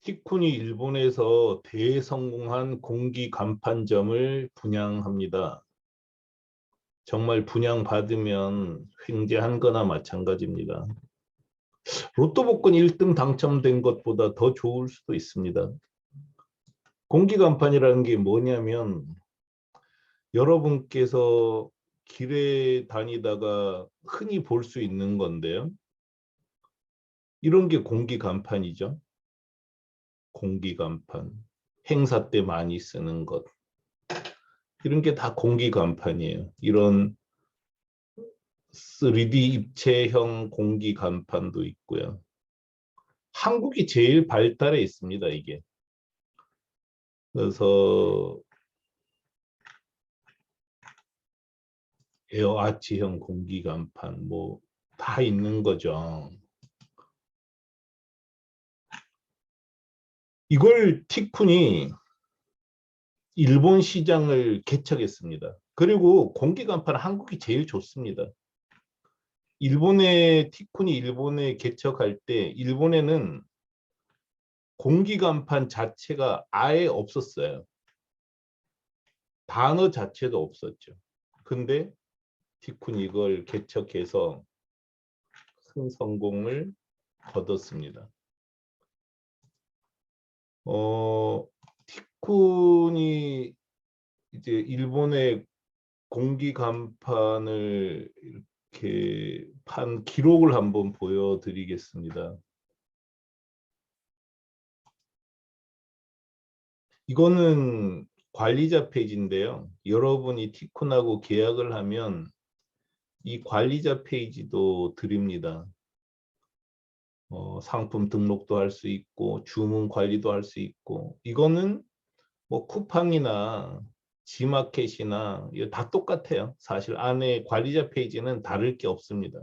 티쿤이 일본에서 대성공한 공기 간판점을 분양합니다. 정말 분양받으면 횡재한 거나 마찬가지입니다. 로또 복권 1등 당첨된 것보다 더 좋을 수도 있습니다. 공기 간판이라는 게 뭐냐면 여러분께서 길에 다니다가 흔히 볼 수 있는 건데요. 이런 게 공기 간판이죠. 공기 간판. 행사 때 많이 쓰는 것. 이런 게 다 공기 간판이에요. 이런 3D 입체형 공기 간판도 있고요. 한국이 제일 발달해 있습니다, 이게. 그래서 에어아치형 공기 간판 뭐 다 있는 거죠. 이걸 티쿤이 일본 시장을 개척했습니다. 그리고 공기 간판 한국이 제일 좋습니다. 티쿤이 일본에 개척할 때 일본에는 공기 간판 자체가 아예 없었어요. 단어 자체도 없었죠. 근데 티쿤이 이걸 개척해서 큰 성공을 거뒀습니다. 티쿤이 이제 일본의 공기 간판을 이렇게 판 기록을 한번 보여드리겠습니다. 이거는 관리자 페이지인데요. 여러분이 티쿤하고 계약을 하면 이 관리자 페이지도 드립니다. 상품 등록도 할 수 있고 주문 관리도 할 수 있고 이거는 뭐 쿠팡이나 지마켓이나 이거 다 똑같아요. 사실 안에 관리자 페이지는 다를 게 없습니다.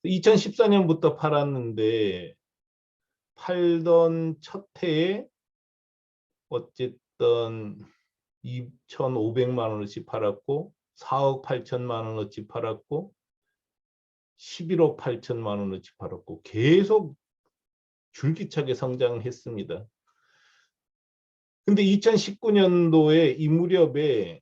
2014년부터 팔았는데 팔던 첫 해에 어쨌든 2,500만 원어치 팔았고 4억 8천만 원어치 팔았고 11억 8천만 원어치 팔았고 계속 줄기차게 성장했습니다. 근데 2019년도에 이 무렵에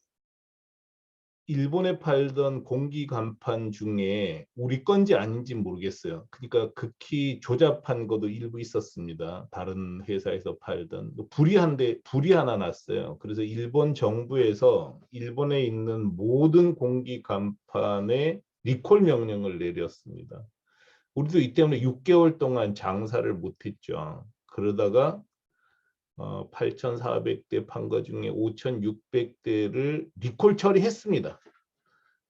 일본에 팔던 공기 간판 중에 우리 건지 아닌지 모르겠어요. 그러니까 극히 조잡한 것도 일부 있었습니다. 다른 회사에서 팔던 불이 하나 났어요. 그래서 일본 정부에서 일본에 있는 모든 공기 간판에 리콜 명령을 내렸습니다. 우리도 이 때문에 6개월 동안 장사를 못했죠. 그러다가 8,400대 판 거 중에 5,600대를 리콜 처리했습니다.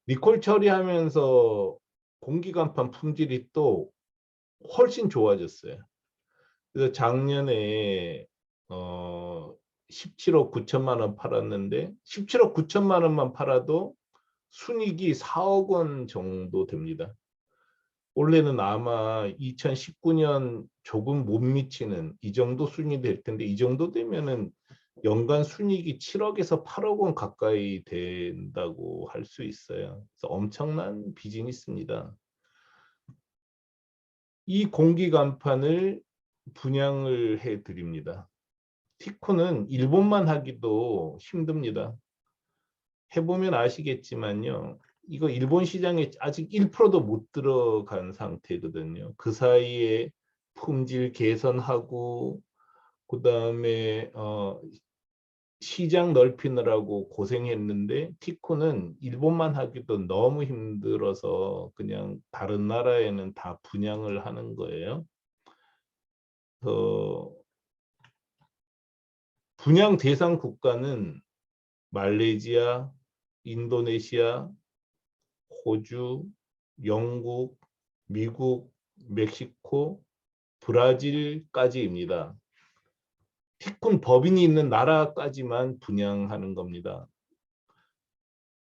리콜 처리하면서 공기 간판 품질이 또 훨씬 좋아졌어요. 그래서 작년에 17억 9천만 원 팔았는데 17억 9천만 원만 팔아도 순이익이 4억 원 정도 됩니다. 원래는 아마 2019년 조금 못 미치는 이 정도 순이 될 텐데 이 정도 되면은 연간 순이익이 7억에서 8억 원 가까이 된다고 할 수 있어요. 그래서 엄청난 비즈니스입니다. 이 공기 간판을 분양을 해 드립니다. 티코는 일본만 하기도 힘듭니다. 해보면 아시겠지만요. 이거 일본 시장에 아직 1%도 못 들어간 상태거든요. 그 사이에 품질 개선하고 그다음에 시장 넓히느라고 고생했는데 티코는 일본만 하기도 너무 힘들어서 그냥 다른 나라에는 다 분양을 하는 거예요. 분양 대상 국가는 말레이시아, 인도네시아, 호주, 영국, 미국, 멕시코, 브라질까지입니다. 티쿤 법인이 있는 나라까지만 분양하는 겁니다.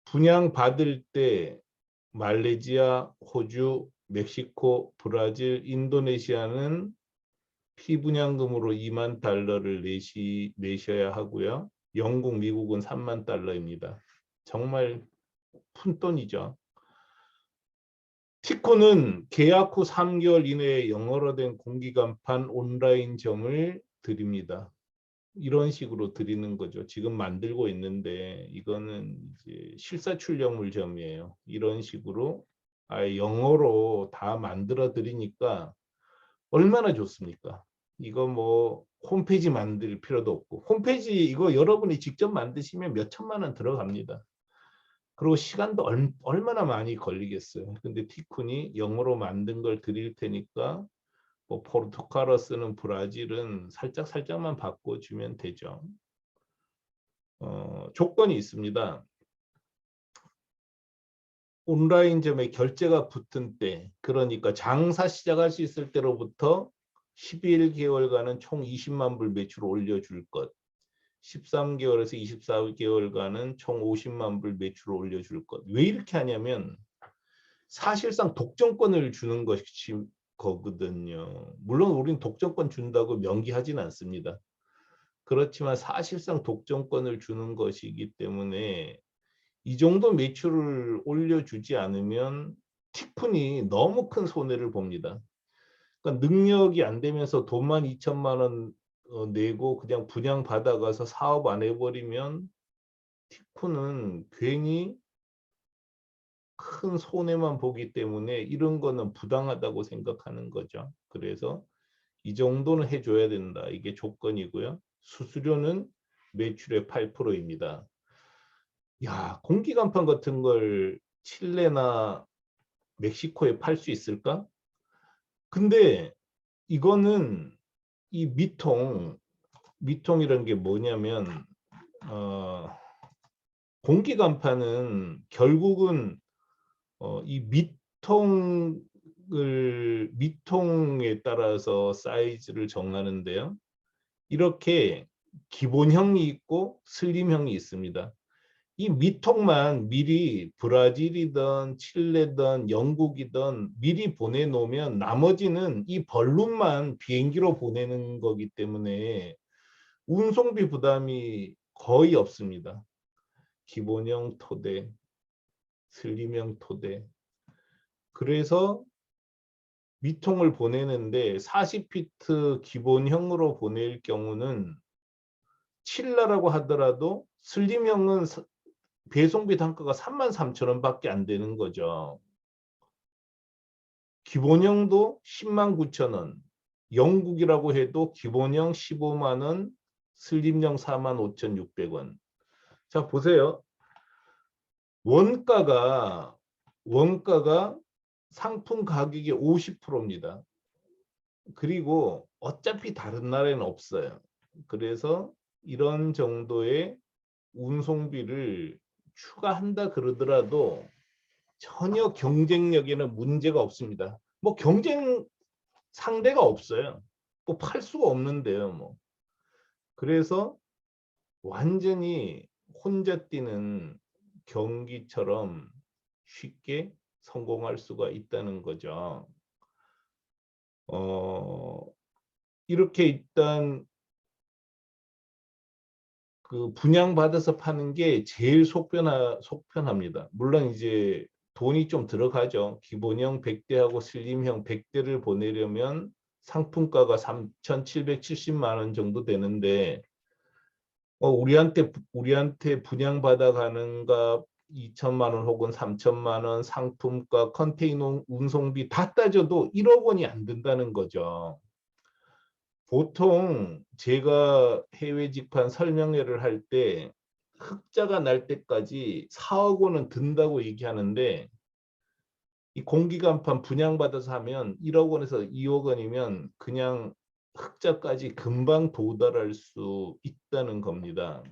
분양받을 때 말레이시아, 호주, 멕시코, 브라질, 인도네시아는 피분양금으로 2만 달러를 내셔야 하고요. 영국, 미국은 3만 달러입니다. 정말 푼돈이죠. 티코는 계약 후 3개월 이내에 영어로 된 공기간판 온라인점을 드립니다. 이런 식으로 드리는 거죠. 지금 만들고 있는데 이거는 이제 실사출력물점이에요. 이런 식으로 아예 영어로 다 만들어 드리니까 얼마나 좋습니까? 이거 뭐 홈페이지 만들 필요도 없고, 홈페이지 이거 여러분이 직접 만드시면 몇 천만 원 들어갑니다. 그리고 시간도 얼마나 많이 걸리겠어요. 근데 티쿤이 영어로 만든 걸 드릴 테니까 뭐 포르투갈어 쓰는 브라질은 살짝만 바꿔주면 되죠. 조건이 있습니다. 온라인점에 결제가 붙은 때, 그러니까 장사 시작할 수 있을 때로부터 11개월간은 총 20만 불 매출 올려줄 것. 13개월에서 24개월간은 총 50만 불 매출을 올려줄 것. 왜 이렇게 하냐면 사실상 독점권을 주는 것이 거거든요. 물론 우리는 독점권 준다고 명기하진 않습니다. 그렇지만 사실상 독점권을 주는 것이기 때문에 이 정도 매출을 올려주지 않으면 티쿤이 너무 큰 손해를 봅니다. 그러니까 능력이 안 되면서 돈만 2천만 원 내고 그냥 분양 받아가서 사업 안 해버리면 티쿤은 괜히 큰 손해만 보기 때문에 이런 거는 부당하다고 생각하는 거죠. 그래서 이 정도는 해줘야 된다. 이게 조건이고요. 수수료는 매출의 8%입니다. 야, 공기간판 같은 걸 칠레나 멕시코에 팔 수 있을까? 근데 이거는 이 미통이라는 게 뭐냐면 공기간판은 결국은 이 미통에 따라서 사이즈를 정하는데요. 이렇게 기본형이 있고 슬림형이 있습니다. 이 미통만 미리 브라질이든 칠레든 영국이든 미리 보내놓으면 나머지는 이 벌룬만 비행기로 보내는 거기 때문에 운송비 부담이 거의 없습니다. 기본형 토대, 슬림형 토대. 그래서 미통을 보내는데 40피트 기본형으로 보낼 경우는 칠라라고 하더라도 슬림형은 배송비 단가가 33,000원밖에 안 되는 거죠. 기본형도 109,000원, 영국이라고 해도 기본형 15만 원, 슬림형 45,600원. 자, 보세요. 원가가 상품 가격의 50%입니다. 그리고 어차피 다른 나라에는 없어요. 그래서 이런 정도의 운송비를 추가한다 그러더라도 전혀 경쟁력에는 문제가 없습니다. 뭐 경쟁 상대가 없어요. 뭐 팔 수가 없는데요. 뭐. 그래서 완전히 혼자 뛰는 경기처럼 쉽게 성공할 수가 있다는 거죠. 이렇게 일단 그 분양받아서 파는 게 제일 속편합니다. 물론 이제 돈이 좀 들어가죠. 기본형 100대하고 슬림형 100대를 보내려면 상품가가 3,770만 원 정도 되는데 우리한테 분양받아 가는 값 2천만 원 혹은 3천만 원, 상품가, 컨테이너 운송비 다 따져도 1억 원이 안 된다는 거죠. 보통 제가 해외 직판 설명회를 할 때 흑자가 날 때까지 4억 원은 든다고 얘기하는데 이 공기간판 분양받아서 하면 1억 원에서 2억 원이면 그냥 흑자까지 금방 도달할 수 있다는 겁니다.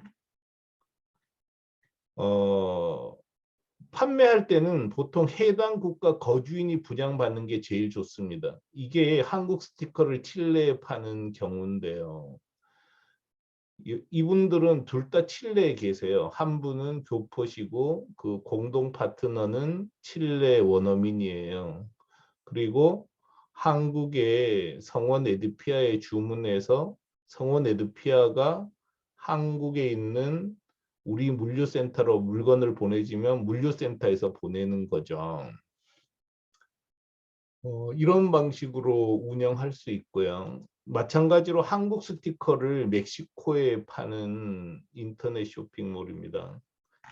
판매할 때는 보통 해당 국가 거주인이 분양받는 게 제일 좋습니다. 이게 한국 스티커를 칠레에 파는 경우인데요. 이분들은 둘 다 칠레에 계세요. 한 분은 교포시고 그 공동 파트너는 칠레 원어민이에요. 그리고 한국의 성원 에드피아에 주문해서 성원 에드피아가 한국에 있는 우리 물류센터로 물건을 보내주면 물류센터에서 보내는 거죠. 이런 방식으로 운영할 수 있고요. 마찬가지로 한국 스티커를 멕시코에 파는 인터넷 쇼핑몰입니다.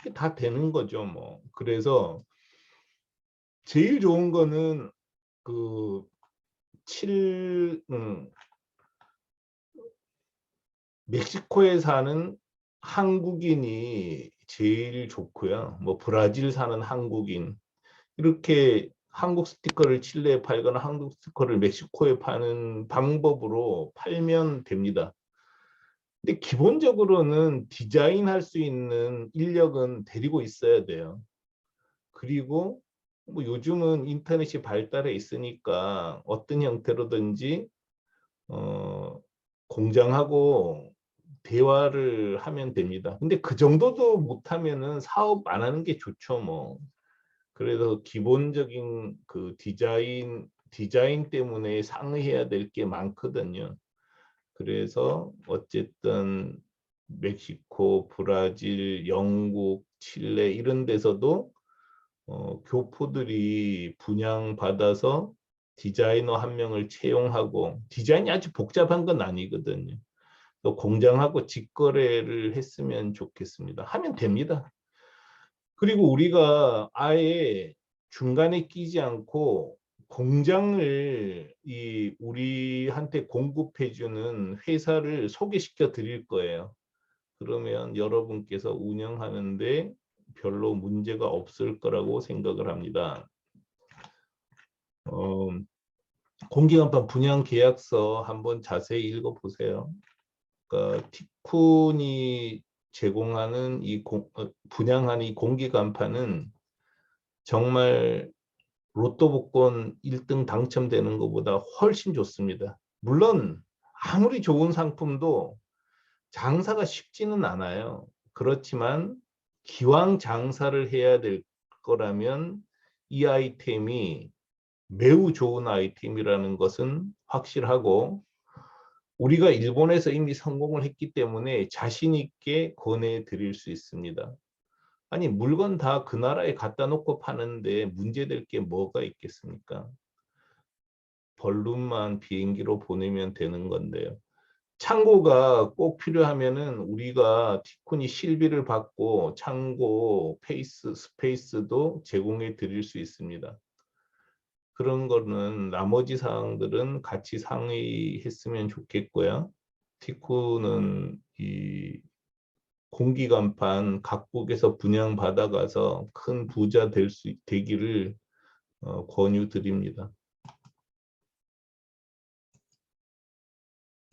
이게 다 되는 거죠, 뭐. 그래서 제일 좋은 거는 그 멕시코에 사는 한국인이 제일 좋고요. 뭐 브라질 사는 한국인, 이렇게 한국 스티커를 칠레에 팔거나 한국 스티커를 멕시코에 파는 방법으로 팔면 됩니다. 근데 기본적으로는 디자인할 수 있는 인력은 데리고 있어야 돼요. 그리고 뭐 요즘은 인터넷이 발달해 있으니까 어떤 형태로든지 공장하고 대화를 하면 됩니다. 근데 그 정도도 못하면은 사업 안 하는 게 좋죠, 뭐. 그래서 기본적인 그 디자인 때문에 상의해야 될 게 많거든요. 그래서 어쨌든 멕시코, 브라질, 영국, 칠레 이런 데서도 교포들이 분양받아서 디자이너 한 명을 채용하고, 디자인이 아주 복잡한 건 아니거든요. 또 공장하고 직거래를 했으면 좋겠습니다. 하면 됩니다. 그리고 우리가 아예 중간에 끼지 않고 공장을 우리한테 공급해주는 회사를 소개시켜 드릴 거예요. 그러면 여러분께서 운영하는데 별로 문제가 없을 거라고 생각을 합니다. 공기간판 분양 계약서 한번 자세히 읽어보세요. 그러니까 티쿤이 제공하는 분양하는 이 공기간판은 정말 로또 복권 1등 당첨되는 것보다 훨씬 좋습니다. 물론 아무리 좋은 상품도 장사가 쉽지는 않아요. 그렇지만 기왕 장사를 해야 될 거라면 이 아이템이 매우 좋은 아이템이라는 것은 확실하고, 우리가 일본에서 이미 성공을 했기 때문에 자신 있게 권해드릴 수 있습니다. 아니, 물건 다 그 나라에 갖다 놓고 파는데 문제될 게 뭐가 있겠습니까? 벌룬만 비행기로 보내면 되는 건데요. 창고가 꼭 필요하면은 우리가 티콘이 실비를 받고 창고 스페이스도 제공해 드릴 수 있습니다. 그런 거는 나머지 사항들은 같이 상의했으면 좋겠고요. 티콘은 이 공기간판 각국에서 분양받아가서 큰 부자 되기를 권유드립니다.